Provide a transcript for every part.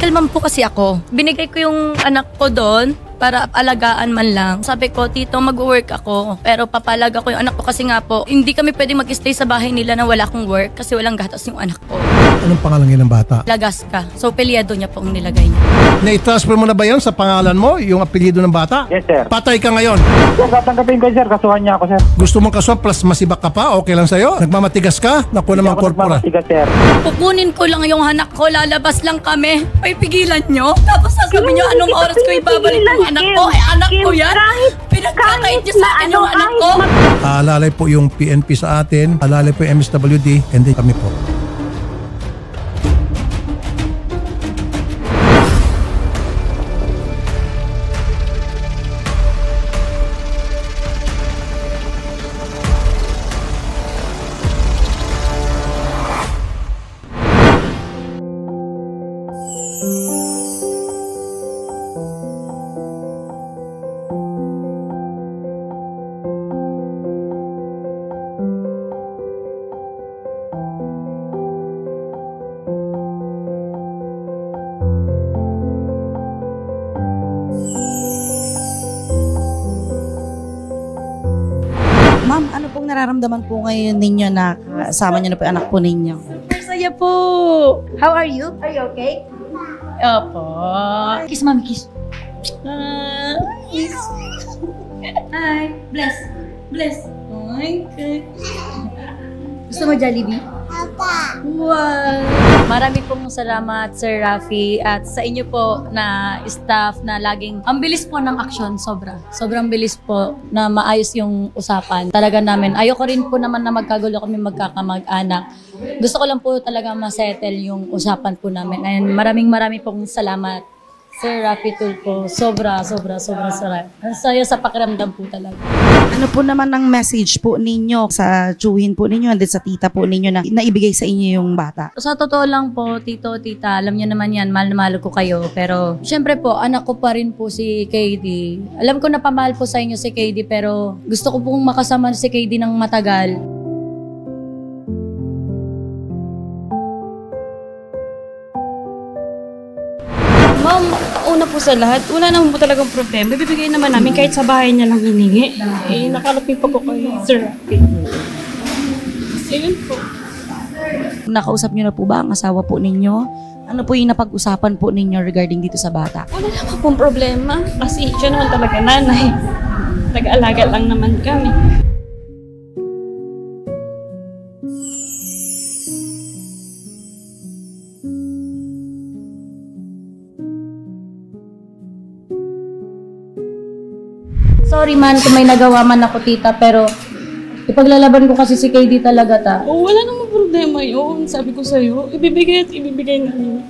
Single mom po kasi ako. Binigay ko yung anak ko doon para alagaan man lang. Sabi ko, tito, mag-work ako. Pero papalaga ko yung anak ko kasi nga po, hindi kami pwede mag-stay sa bahay nila na wala akong work kasi walang gatas yung anak ko. Anong pangalan niya ng bata? Lagaska. So, pelyado niya po ang nilagay niya. Na-transfer mo na ba yan sa pangalan mo, yung apelyido ng bata? Yes, sir. Patay ka ngayon. Sir, tatanggapin ko, sir. Kasuhan niya ako, sir. Gusto mong kasuhan plus masibak ka pa? Okay lang sa'yo? Nagmamatigas ka? Naku naman korpora. Nagmamatigas, sir. Kukunin ko lang yung anak ko, lalabas lang kami. Ay, pigilan nyo? Tapos sasabihin nyo, anong oras ko ibabalik yung anak ko? Eh, anak ko yan? Pinagkakait nyo sa akin yung anak ko? Alalay po yung PNP sa atin, alalay po yung MSWD, and then kami po. Ma'am, ano pong nararamdaman po ngayon ninyo na kasama niyo na po yung anak po ninyo? Masaya po. How are you? Are you okay? Opo. Kiss, mami, kiss. Kiss. Hi. Bless. Bless. Ay, okay. Gusto mo Jollibee? Wow! Marami pong salamat Sir Rafi at sa inyo po na staff na laging ang bilis po ng aksyon, sobrang bilis po na maayos yung usapan. Talaga namin, ayoko rin po naman na magkagulo kami magkakamag-anak. Gusto ko lang po talaga masettle yung usapan po namin and maraming pong salamat Sir Rafi Tulfo. Sobra sarap. Ang saya sa pakiramdam po talaga. Ano po naman ang message po ninyo sa tiyuhin po ninyo and sa tita po ninyo na naibigay sa inyo yung bata? Sa totoo lang po, tito, tita, alam niyo naman yan, mahal na mahal ko kayo. Pero, syempre po, anak ko pa rin po si KD. Alam ko na pamahal po sa inyo si KD, pero gusto ko pong makasama si KD ng matagal. Ma'am, una po sa lahat, wala naman po talagang problema. Bibigay naman namin kahit sa bahay niya lang hiningi. Eh, nakalapin pa ko kay Sir Rafi. Ayun po. Nakausap niyo na po ba ang asawa po ninyo? Ano po yung napag-usapan po ninyo regarding dito sa bata? Wala naman pong problema. Kasi siya naman talaga nanay. Nag-aalaga lang naman kami. Sorry man kung may nagawa man ako, tita, pero ipaglalaban ko kasi si KD talaga, ta. Oh, wala namang problema yun. Sabi ko sa'yo, ibibigay at ibibigay namin.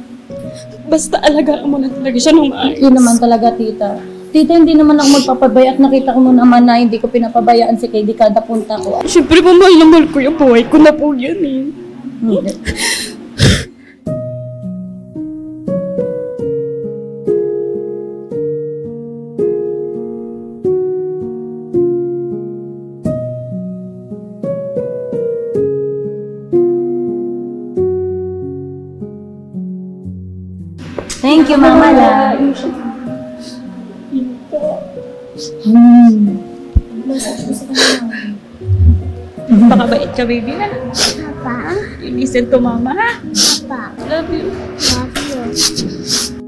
Basta alagaan mo na talaga siya ng maayos. Yun naman talaga, tita. Tita, hindi naman ako magpapabaya at nakita ko mo naman na hindi ko pinapabayaan si KD kada punta ko. Siyempre, mahal na mahal ko yung buhay ko na po yan eh. Hindi. Thank you, Mama La. Baka bait ka, baby na. Papa? You listen to Mama, ha? Papa? Love you. Love you.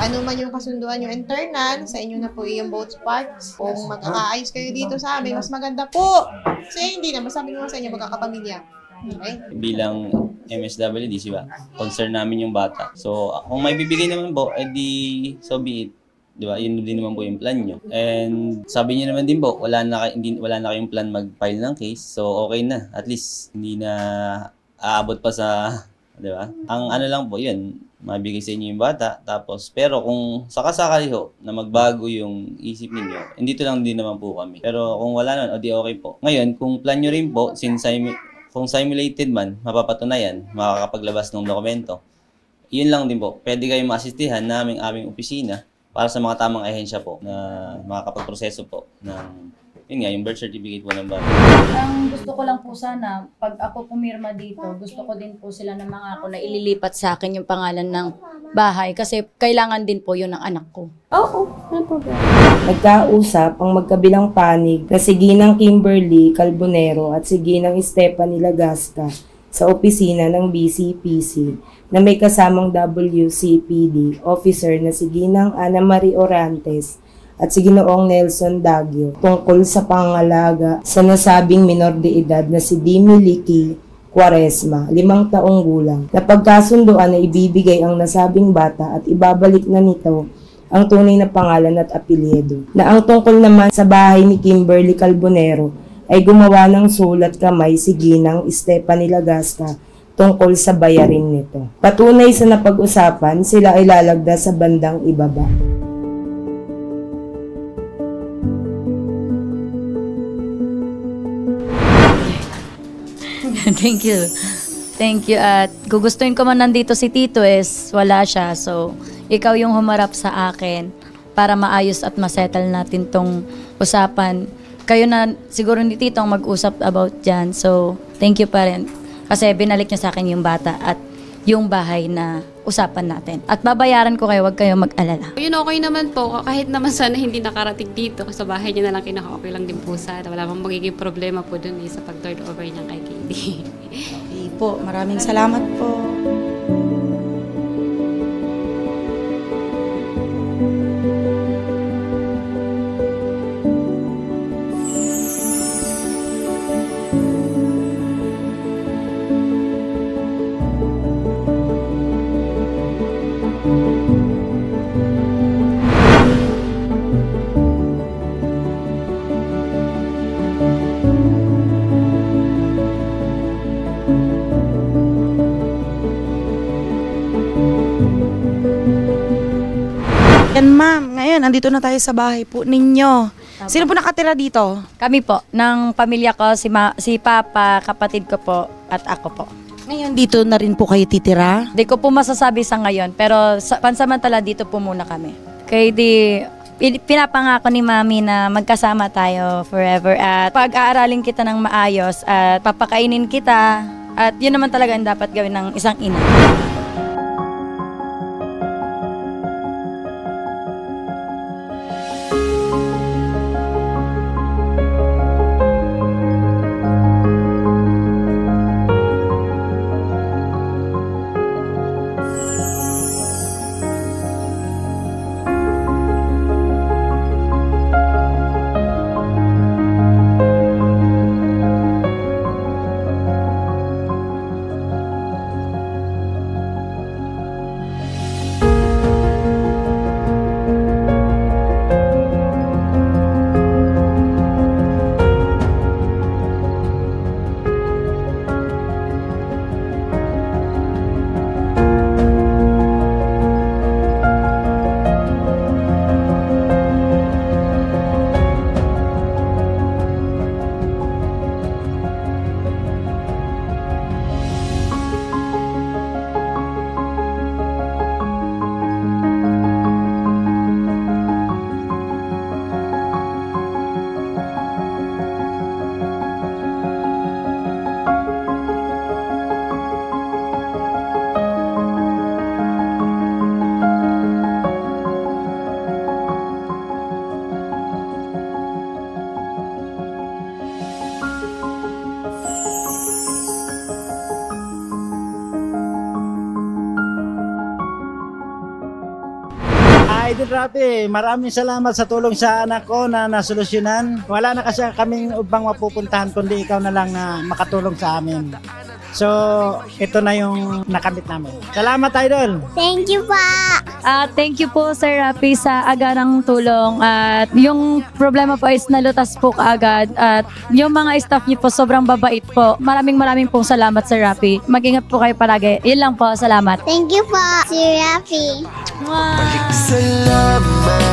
Ano man yung kasunduan yung internal, sa inyo na po yung both parts. Kung magkakaayos kayo dito sa amin, mas maganda po. Kasi hindi na, masabi ko sa inyo, magkakapamilya. Okay? Bilang MSWD, diba? Concern namin yung bata. So, kung may bibigay naman po, edi so be it. Di ba? Yun din naman po yung plan nyo. And sabi niyo naman din po, wala na kayong plan mag-file ng case. So, okay na. At least, hindi na aabot pa sa, di ba? Ang ano lang po, yun, mabigay sa inyo yung bata. Tapos, pero kung sakasakali ho na magbago yung isip ninyo, hindi lang din naman po kami. Pero kung wala nun, o di okay po. Ngayon, kung plan nyo rin po, kung simulated man, mapapatunayan, makakapaglabas ng dokumento. Yun lang din po. Pwede kayong maasistihan naming aming opisina para sa mga tamang ahensya po na makakapagproseso po ng, yun nga, yung birth certificate po ng bata. Ang gusto ko lang po sana, pag ako pumirma dito, gusto ko din po sila na mangako na ililipat sa akin yung pangalan ng bahay kasi kailangan din po yun ng anak ko. Oo, no problem. Nagkausap ang magkabilang panig na si Ginang Kimberly Calbonero at si Ginang Stephanie Lagasca sa opisina ng BCPC na may kasamang WCPD officer na si Ginang Ana Marie Orantes at si Ginoong Nelson Dagio tungkol sa pangalaga sa nasabing minor de edad na si Dimi Liki Quaresma, 5 taong gulang. Napagkasunduan na ibibigay ang nasabing bata at ibabalik na nito ang tunay na pangalan at apelyido. Na ang tungkol naman sa bahay ni Kimberly Calbonero ay gumawa ng sulat kamay si Ginang Stephanie Lagasca tungkol sa bayarin nito. Patunay sa napag-usapan, sila ay lalagda sa bandang ibaba. Thank you. Thank you. At gugustuhin ko man nandito si Tito is wala siya. So, ikaw yung humarap sa akin para maayos at masettle natin tong usapan. Kayo na siguro ni Tito ang mag-usap about dyan. So, thank you pa rin. Kasi binalik niya sa akin yung bata at yung bahay na usapan natin. At babayaran ko kayo, huwag kayo mag-alala. Yun, okay naman po. Kahit naman sana hindi nakarating dito, sa bahay niya na lang kinaka-okay lang din po sana. Wala mang magiging problema po dun sa pag-turn over niya kay Katie. Okay po, maraming salamat po. Yan ma'am, ngayon andito na tayo sa bahay po ninyo. Sino po nakatira dito? Kami po, ng pamilya ko, si Papa, kapatid ko po, at ako po. Ngayon dito na rin po kayo titira? Hindi ko po masasabi sa ngayon, pero pansamantala dito po muna kami. Kaya pinapangako ni Mami na magkasama tayo forever at pag-aaralin kita ng maayos at papakainin kita at yun naman talaga ang dapat gawin ng isang ina. Idol Rafi, maraming salamat sa tulong sa anak ko na nasolusyonan. Wala na kasi kaming ubang mapupuntahan kundi ikaw na lang na makatulong sa amin. So, ito na yung nakamit namin. Salamat, Idol! Thank you pa. Thank you po Sir Rafi sa agarang tulong at yung problema po is nalutas po kaagad at yung mga staff niyo po sobrang babait po. Maraming pong salamat Sir Rafi. Mag-ingat po kayo palagi. Yun lang po, salamat. Thank you pa, Sir Rafi. Wow. Salamat.